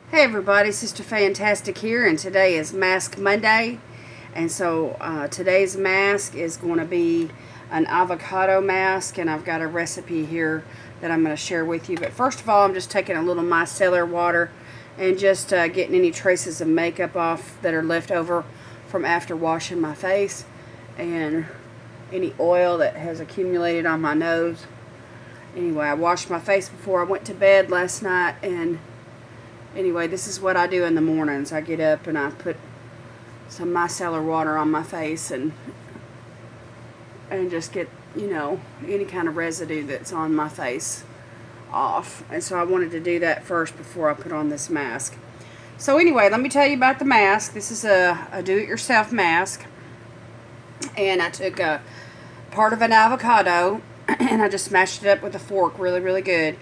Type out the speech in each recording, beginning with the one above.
Hey everybody, Sister Fantastic here, and today is Mask Monday. And so today's mask is going to be an avocado mask, and I've got a recipe here that I'm going to share with you. But first of all, I'm just taking a little micellar water and just getting any traces of makeup off that are left over from after washing my face, and any oil that has accumulated on my nose. Anyway, I washed my face before I went to bed last night, and anyway, this is what I do in the mornings. I get up and I put some micellar water on my face and just get, any kind of residue that's on my face off. And so I wanted to do that first before I put on this mask. So anyway, let me tell you about the mask. This is a do-it-yourself mask. And I took a part of an avocado and I just smashed it up with a fork really, really good.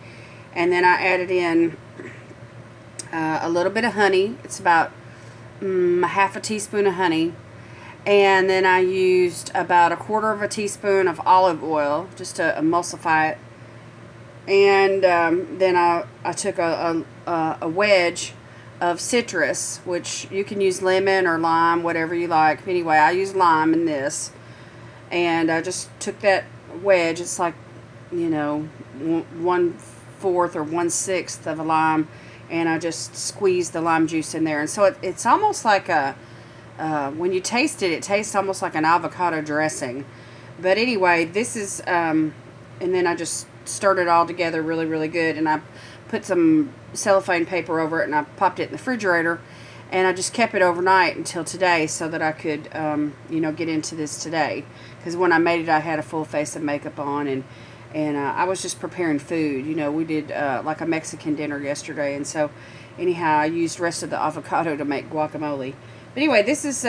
And then I added in a little bit of honey. It's about half a teaspoon of honey. And then I used about a quarter of a teaspoon of olive oil just to emulsify it. And then I took a wedge of citrus, which you can use lemon or lime, whatever you like. Anyway, I use lime in this. And I just took that wedge. It's like, 1/4 or 1/6 of a lime. And I just squeezed the lime juice in there. And so it's almost like when you taste it, it tastes almost like an avocado dressing. But anyway, this is, and then I just stirred it all together really, really good. And I put some cellophane paper over it, and I popped it in the refrigerator. And I just kept it overnight until today so that I could, get into this today. Because when I made it, I had a full face of makeup on, and I was just preparing food. We did like a Mexican dinner yesterday, and so anyhow, I used the rest of the avocado to make guacamole. But anyway, this is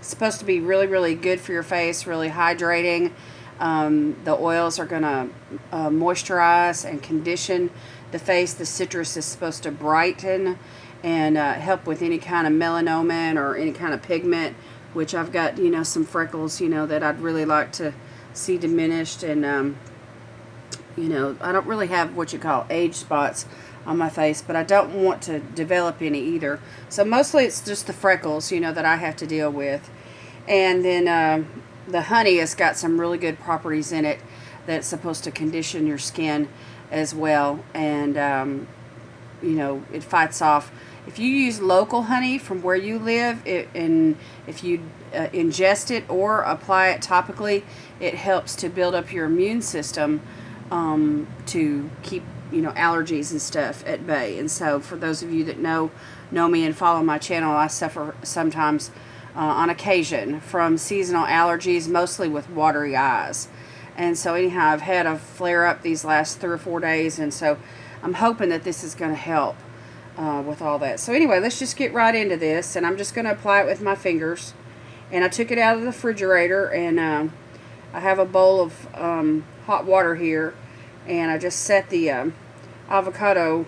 supposed to be really, really good for your face, really hydrating. The oils are going to moisturize and condition the face. The citrus is supposed to brighten and help with any kind of melanoma or any kind of pigment, which I've got, some freckles, that I'd really like to see diminished. And I don't really have what you call age spots on my face, but I don't want to develop any either. So mostly it's just the freckles, that I have to deal with. And then the honey has got some really good properties in it that's supposed to condition your skin as well. And, it fights off. If you use local honey from where you live, and if you ingest it or apply it topically, it helps to build up your immune system to keep allergies and stuff at bay. And so for those of you that know me and follow my channel, I suffer sometimes on occasion from seasonal allergies, mostly with watery eyes. And so anyhow, I've had a flare up these last 3 or 4 days, and so I'm hoping that this is going to help with all that. So anyway, let's just get right into this, and I'm just going to apply it with my fingers. And I took it out of the refrigerator, and I have a bowl of hot water here, and I just set the avocado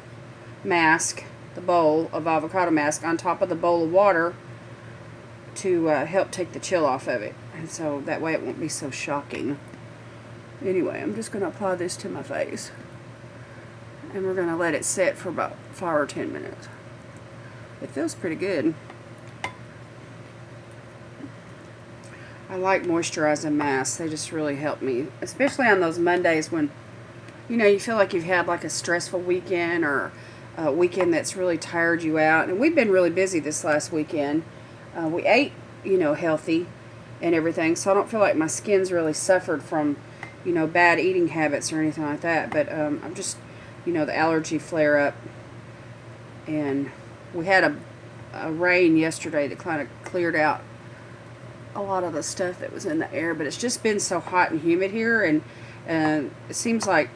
mask, the bowl of avocado mask, on top of the bowl of water to help take the chill off of it, and so that way it won't be so shocking. Anyway, I'm just going to apply this to my face, and we're going to let it sit for about 5 or 10 minutes. It feels pretty good. I like moisturizing masks. They just really help me, especially on those Mondays when you feel like you've had like a stressful weekend, or a weekend that's really tired you out. And we've been really busy this last weekend. We ate, healthy and everything, so I don't feel like my skin's really suffered from, bad eating habits or anything like that. But I'm just, the allergy flare up. And we had a rain yesterday that kind of cleared out a lot of the stuff that was in the air, but it's just been so hot and humid here, and it seems like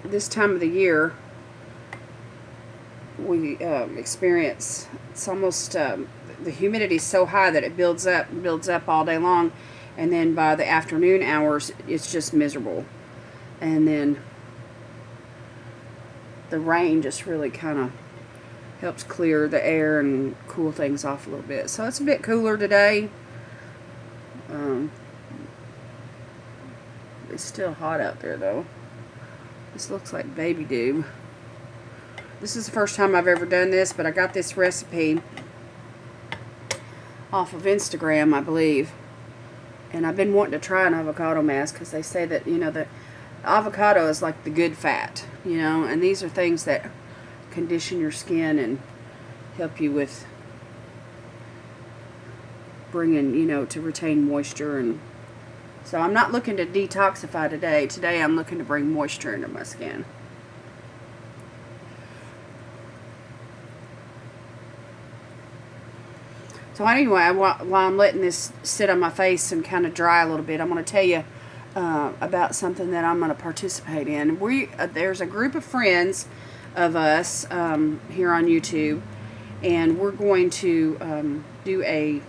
this time of the year we experience, it's almost the humidity is so high that it builds up all day long, and then by the afternoon hours it's just miserable. And then the rain just really kind of helps clear the air and cool things off a little bit. So it's a bit cooler today. It's still hot out there though. This looks like baby dew. This is the first time I've ever done this, but I got this recipe off of Instagram, I believe. And I've been wanting to try an avocado mask because they say that, you know, that avocado is like the good fat, you know, and these are things that condition your skin and help you with bringing, you know, to retain moisture. And so I'm not looking to detoxify today. Today I'm looking to bring moisture into my skin. So anyway, while I'm letting this sit on my face and kind of dry a little bit, I'm going to tell you about something that I'm going to participate in. There's a group of friends of us here on YouTube, and we're going to do a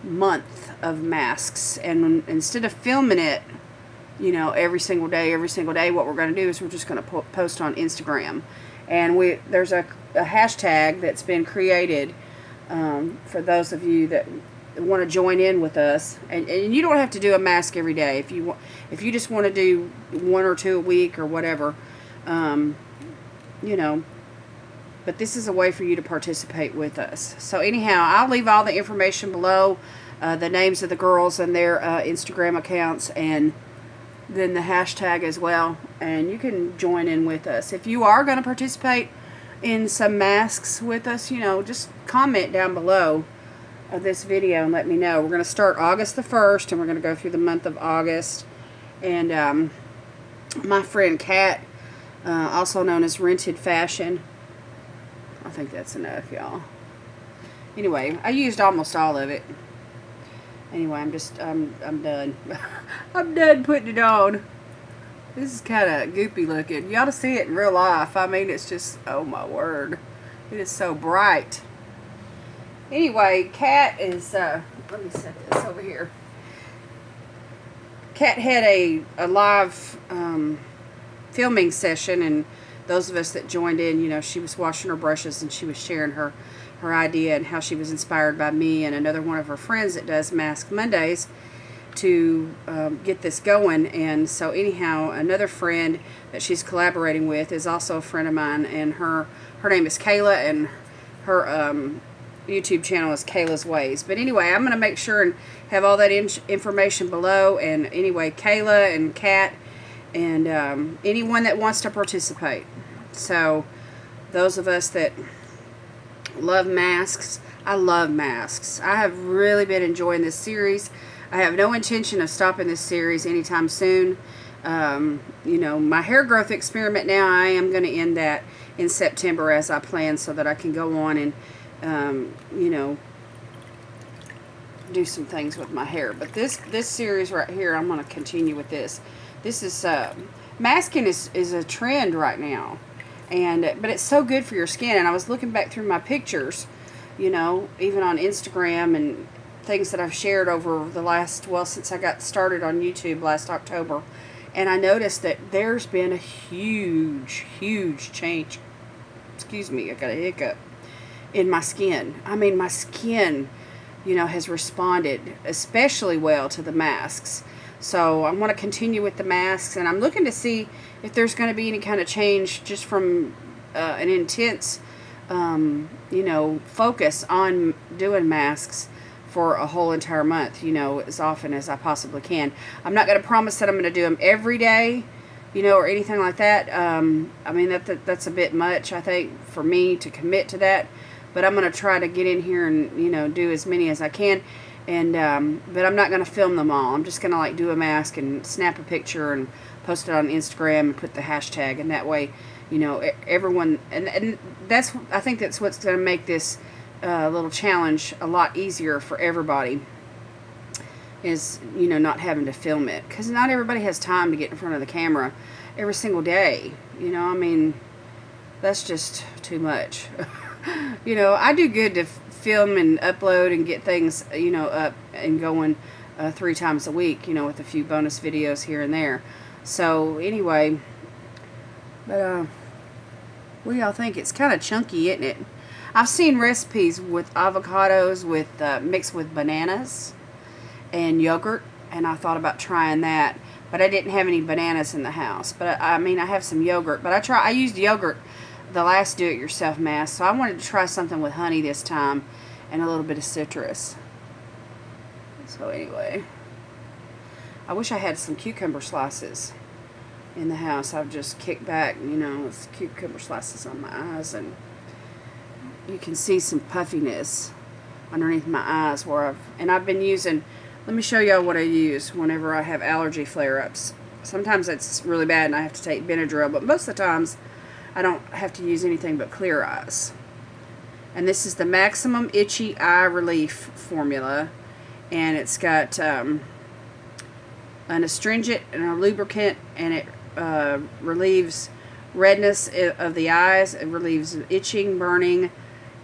month of masks. And instead of filming it, you know, every single day, what we're going to do is we're just going to post on Instagram. And there's a hashtag that's been created for those of you that want to join in with us, and you don't have to do a mask every day. If you just want to do 1 or 2 a week or whatever, you know, but this is a way for you to participate with us. So anyhow, I'll leave all the information below, the names of the girls and their Instagram accounts, and then the hashtag as well, and you can join in with us. If you are going to participate in some masks with us, you know, just comment down below of this video and let me know. We're going to start August the 1st, and we're going to go through the month of August. And my friend Kat, also known as Rented Fashion, I think that's enough, y'all. Anyway, I used almost all of it. Anyway, I'm done. I'm done putting it on. This is kind of goopy looking. You ought to see it in real life. I mean, it's just, oh my word. It is so bright. Anyway, Kat is, let me set this over here. Kat had a live filming session, and those of us that joined in, you know, she was washing her brushes and she was sharing her idea and how she was inspired by me and another one of her friends that does Mask Mondays to get this going. And so anyhow, another friend that she's collaborating with is also a friend of mine, and her name is Kayla, and her YouTube channel is Kayla's Ways. But anyway, I'm going to make sure and have all that information below. And anyway, Kayla and Kat and anyone that wants to participate. So those of us that love masks, I love masks. I have really been enjoying this series. I have no intention of stopping this series anytime soon. You know, my hair growth experiment now, I am going to end that in September as I plan, so that I can go on and, you know, do some things with my hair. But this series right here, I'm going to continue with this. This is, masking is a trend right now. But it's so good for your skin. And I was looking back through my pictures, you know, even on Instagram and things that I've shared over the last, well, since I got started on YouTube last October. And I noticed that there's been a huge change. Excuse me, I got a hiccup. In my skin. I mean, my skin, you know, has responded especially well to the masks. So I'm going to continue with the masks, and I'm looking to see if there's going to be any kind of change just from an intense, you know, focus on doing masks for a whole entire month, you know, as often as I possibly can. I'm not going to promise that I'm going to do them every day, you know, or anything like that. I mean, that's a bit much, I think, for me to commit to that. But I'm going to try to get in here and, you know, do as many as I can. And but I'm not going to film them all. I'm just going to, like, do a mask and snap a picture and post it on Instagram and put the hashtag. And that way, you know, everyone, and that's, I think that's what's going to make this little challenge a lot easier for everybody, is, you know, not having to film it. Because not everybody has time to get in front of the camera every single day. You know, I mean, that's just too much. You know, I do good to film and upload and get things, you know, up and going 3 times a week, you know, with a few bonus videos here and there. So anyway, but what do y'all think? It's kind of chunky, isn't it? I've seen recipes with avocados with mixed with bananas and yogurt, and I thought about trying that, but I didn't have any bananas in the house. But I mean, I have some yogurt, but I used yogurt the last do-it-yourself mask. So I wanted to try something with honey this time and a little bit of citrus. So anyway, I wish I had some cucumber slices in the house. I've just kicked back, you know, with cucumber slices on my eyes, and you can see some puffiness underneath my eyes where I've been using, let me show y'all what I use whenever I have allergy flare-ups. Sometimes it's really bad and I have to take Benadryl, but most of the times I don't have to use anything but Clear Eyes. And this is the Maximum Itchy Eye Relief formula, and it's got an astringent and a lubricant, and it relieves redness of the eyes, it relieves itching, burning,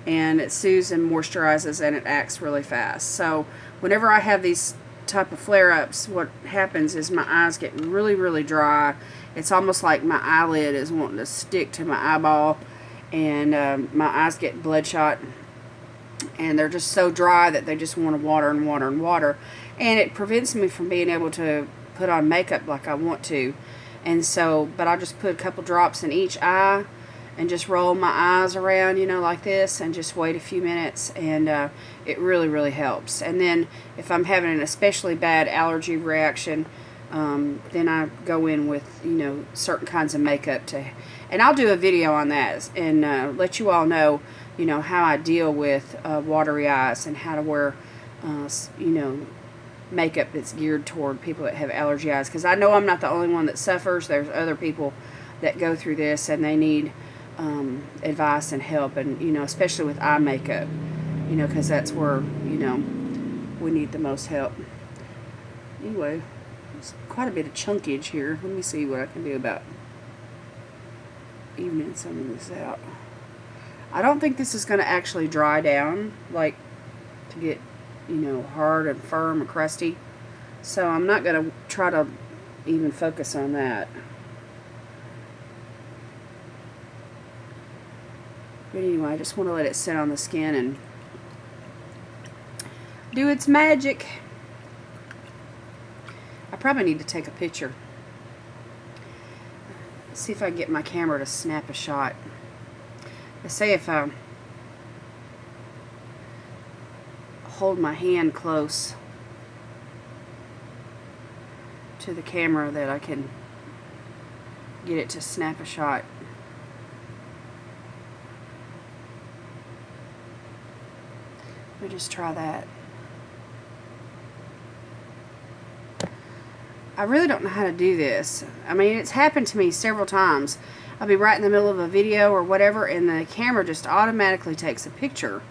and it soothes and moisturizes, and it acts really fast. So whenever I have these type of flare-ups, what happens is my eyes get really, really dry. It's almost like my eyelid is wanting to stick to my eyeball, and my eyes get bloodshot, and they're just so dry that they just want to water and water and water, and it prevents me from being able to put on makeup like I want to. And so, but I'll just put a couple drops in each eye and just roll my eyes around, you know, like this, and just wait a few minutes, and it really, really helps. And then if I'm having an especially bad allergy reaction, then I go in with, you know, certain kinds of makeup and I'll do a video on that and let you all know, you know, how I deal with watery eyes and how to wear, you know, makeup that's geared toward people that have allergy eyes, because I know I'm not the only one that suffers. There's other people that go through this, and they need advice and help, and, you know, especially with eye makeup, you know, because that's where, you know, we need the most help. Anyway, there's quite a bit of chunkage here. Let me see what I can do about evening some of this out. I don't think this is going to actually dry down, like, to get, you know, hard and firm and crusty. So I'm not going to try to even focus on that. But anyway, I just want to let it sit on the skin and do its magic. I probably need to take a picture. Let's see if I can get my camera to snap a shot. Let's say if I hold my hand close to the camera, that I can get it to snap a shot. Let me just try that. I really don't know how to do this. I mean, it's happened to me several times. I'll be right in the middle of a video or whatever, and the camera just automatically takes a picture.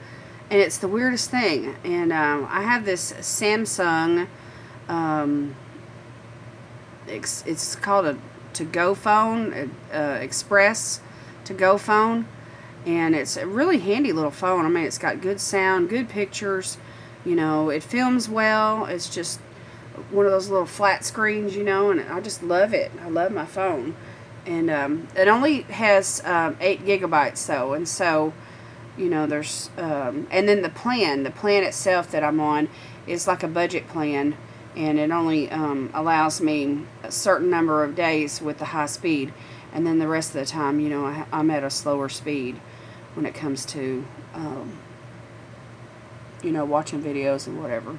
And it's the weirdest thing. And I have this Samsung, it's called a to-go phone, Express to-go phone. And it's a really handy little phone. I mean, it's got good sound, good pictures. You know, it films well. It's just one of those little flat screens, you know, and I just love it. I love my phone. And it only has 8 gigabytes, though. And so, you know, there's, and then the plan itself that I'm on is like a budget plan. And it only allows me a certain number of days with the high speed. And then the rest of the time, you know, I'm at a slower speed when it comes to, you know, watching videos and whatever.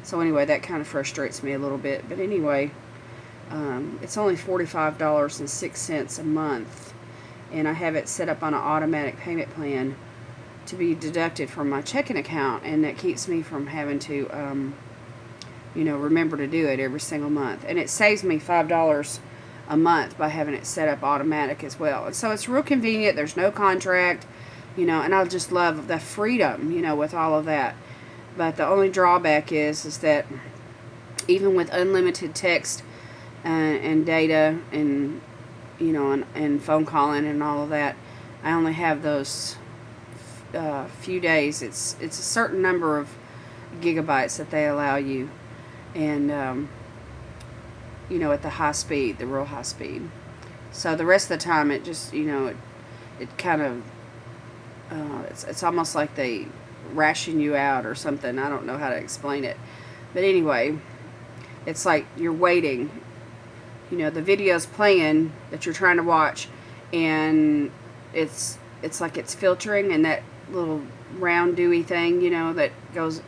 So anyway, that kind of frustrates me a little bit. But anyway, it's only $45.06 a month. And I have it set up on an automatic payment plan to be deducted from my checking account. And that keeps me from having to, you know, remember to do it every single month. And it saves me $5 a month by having it set up automatic as well. And so it's real convenient. There's no contract, you know, and I just love the freedom, you know, with all of that. But the only drawback is that even with unlimited text and data and, you know, and phone calling and all of that, I only have those few days. It's a certain number of gigabytes that they allow you, and you know, at the high speed, the real high speed. So the rest of the time, it just, you know, it kind of, it's almost like they ration you out or something. I don't know how to explain it. But anyway, it's like you're waiting. You know, the video's playing that you're trying to watch, and it's like it's filtering, and that little round dewy thing, you know, that goes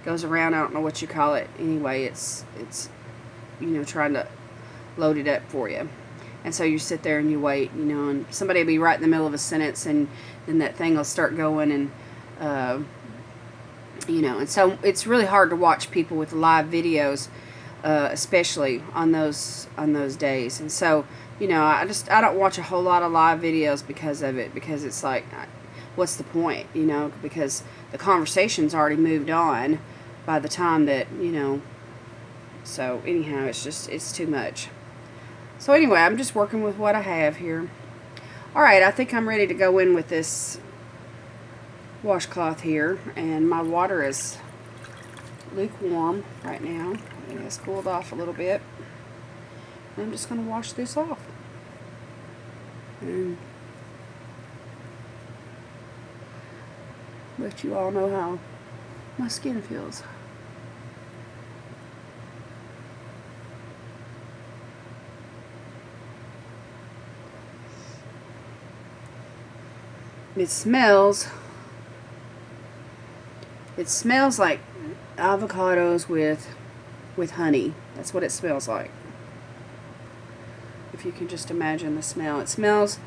around. I don't know what you call it. Anyway, it's you know, trying to load it up for you. And so you sit there and you wait, you know, and somebody will be right in the middle of a sentence, and then that thing will start going, and you know, and so it's really hard to watch people with live videos, especially on those days. And so, you know, I don't watch a whole lot of live videos because of it, because it's like, what's the point, you know, because the conversation's already moved on by the time that, you know. So anyhow, it's too much. So anyway, I'm just working with what I have here. Alright, I think I'm ready to go in with this washcloth here, and my water is lukewarm right now. It's cooled off a little bit. And I'm just going to wash this off. And let you all know how my skin feels. It smells like avocados with honey. That's what it smells like. If you can just imagine the smell. It smells,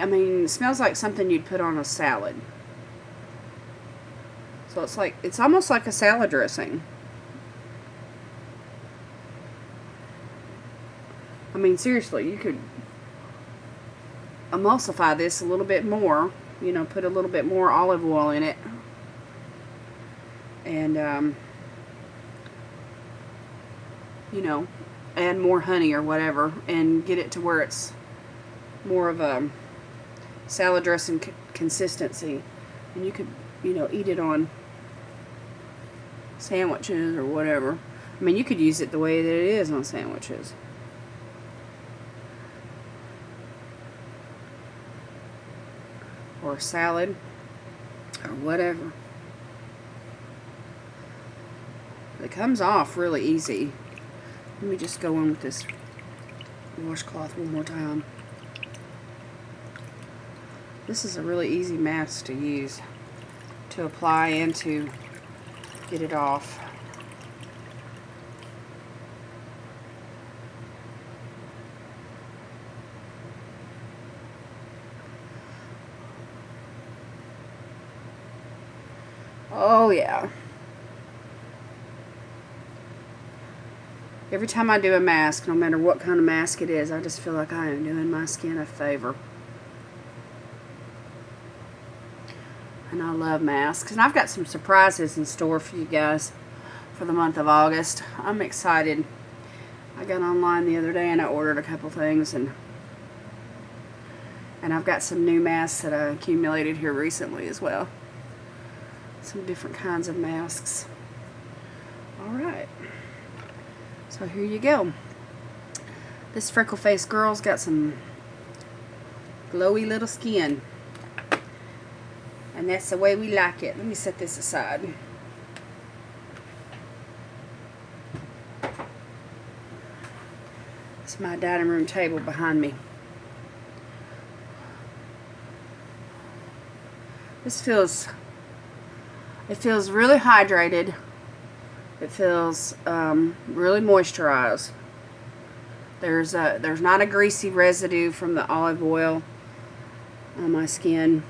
I mean, it smells like something you'd put on a salad. So it's almost like a salad dressing. I mean, seriously, you could emulsify this a little bit more, you know, put a little bit more olive oil in it, and you know, add more honey or whatever, and get it to where it's more of a salad dressing consistency, and you could, you know, eat it on sandwiches or whatever. I mean, you could use it the way that it is on sandwiches. Or salad, or whatever. It comes off really easy. Let me just go in with this washcloth one more time. This is a really easy mask to use, to apply and to get it off. Oh yeah. Every time I do a mask, no matter what kind of mask it is, I just feel like I am doing my skin a favor. And I love masks. And I've got some surprises in store for you guys for the month of August. I'm excited. I got online the other day and I ordered a couple things, and I've got some new masks that I accumulated here recently as well. Some different kinds of masks. Alright. So here you go. This freckle-faced girl's got some glowy little skin. And that's the way we like it. Let me set this aside. It's my dining room table behind me. This feels, it feels really hydrated. It feels really moisturized. There's not a greasy residue from the olive oil on my skin.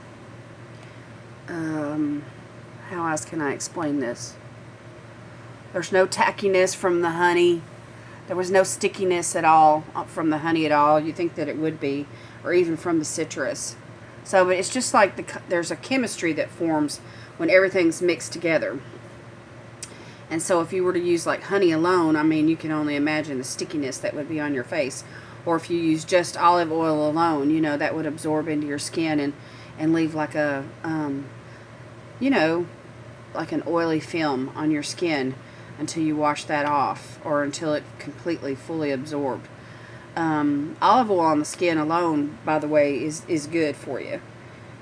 How else can I explain this? There's no tackiness from the honey. There was no stickiness at all from the honey at all. You think that it would be, or even from the citrus. So it's just like there's a chemistry that forms when everything's mixed together. And so if you were to use like honey alone, I mean, you can only imagine the stickiness that would be on your face. Or if you use just olive oil alone, you know, that would absorb into your skin and leave like a, you know, like an oily film on your skin until you wash that off, or until it completely, fully absorbed. Olive oil on the skin alone, by the way, is good for you.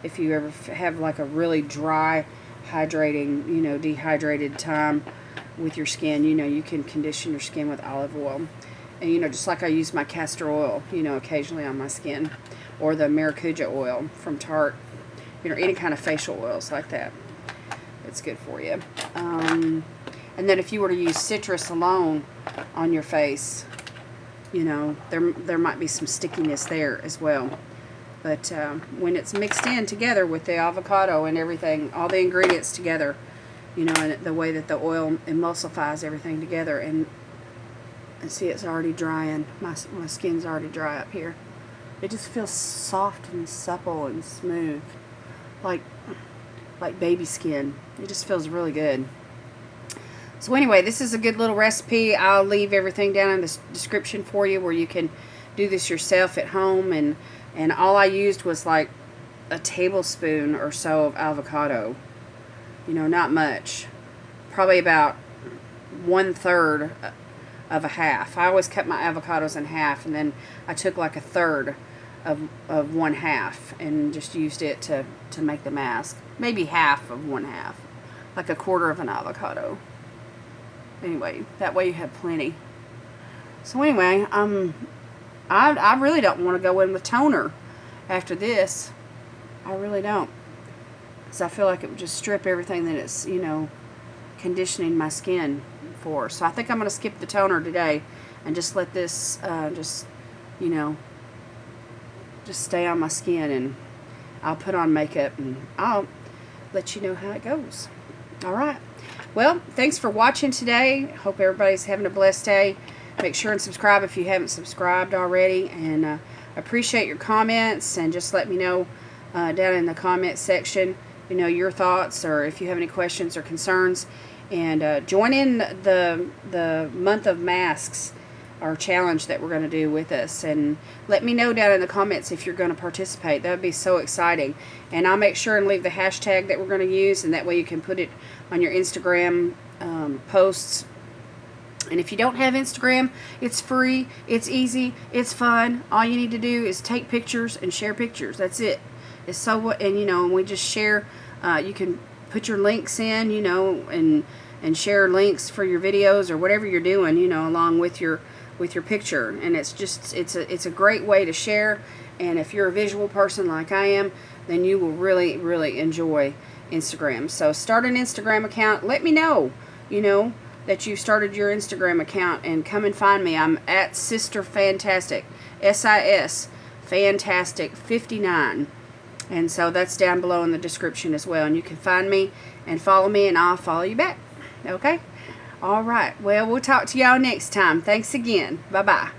If you ever have like a really dry, hydrating, you know, dehydrated time with your skin, you know, you can condition your skin with olive oil. And, you know, just like I use my castor oil, you know, occasionally on my skin. Or the maracuja oil from Tarte. You know, any kind of facial oils like that. It's good for you. And then if you were to use citrus alone on your face, you know, there might be some stickiness there as well. But when it's mixed in together with the avocado and everything, all the ingredients together, you know, and the way that the oil emulsifies everything together, and see, it's already drying. My skin's already dry up here. It just feels soft and supple and smooth, like baby skin. It just feels really good. So anyway, this is a good little recipe. I'll leave everything down in the description for you where you can do this yourself at home. And all I used was like a tablespoon or so of avocado. You know, not much. Probably about 1/3 of a half. I always cut my avocados in half, and then I took like 1/3 of 1/2 and just used it to make the mask. Maybe half of 1/2. Like 1/4 of an avocado. Anyway, that way you have plenty. So anyway, I really don't want to go in with toner after this. I really don't. Because I feel like it would just strip everything that it's, you know, conditioning my skin for. So I think I'm going to skip the toner today and just let this, you know, just stay on my skin, and I'll put on makeup and I'll let you know how it goes. Alright. Well, thanks for watching today. Hope everybody's having a blessed day. Make sure and subscribe if you haven't subscribed already. And appreciate your comments, and just let me know down in the comment section, you know, your thoughts, or if you have any questions or concerns. And join in the month of masks, our challenge that we're going to do with us, and let me know down in the comments if you're going to participate. That would be so exciting. And I'll make sure and leave the hashtag that we're going to use, and that way you can put it on your Instagram posts. And if you don't have Instagram, it's free, it's easy, it's fun. All you need to do is take pictures and share pictures. That's it. It's so, and you know, and we just share. You can put your links in, you know, and share links for your videos or whatever you're doing, you know, along with your picture. And it's just, it's a great way to share. And if you're a visual person like I am, then you will really, really enjoy Instagram. So start an Instagram account. Let me know, you know, that you started your Instagram account, and come and find me. I'm at Sister Fantastic, SIS Fantastic 59. And so that's down below in the description as well. And you can find me and follow me, and I'll follow you back. Okay? All right. Well, we'll talk to y'all next time. Thanks again. Bye-bye.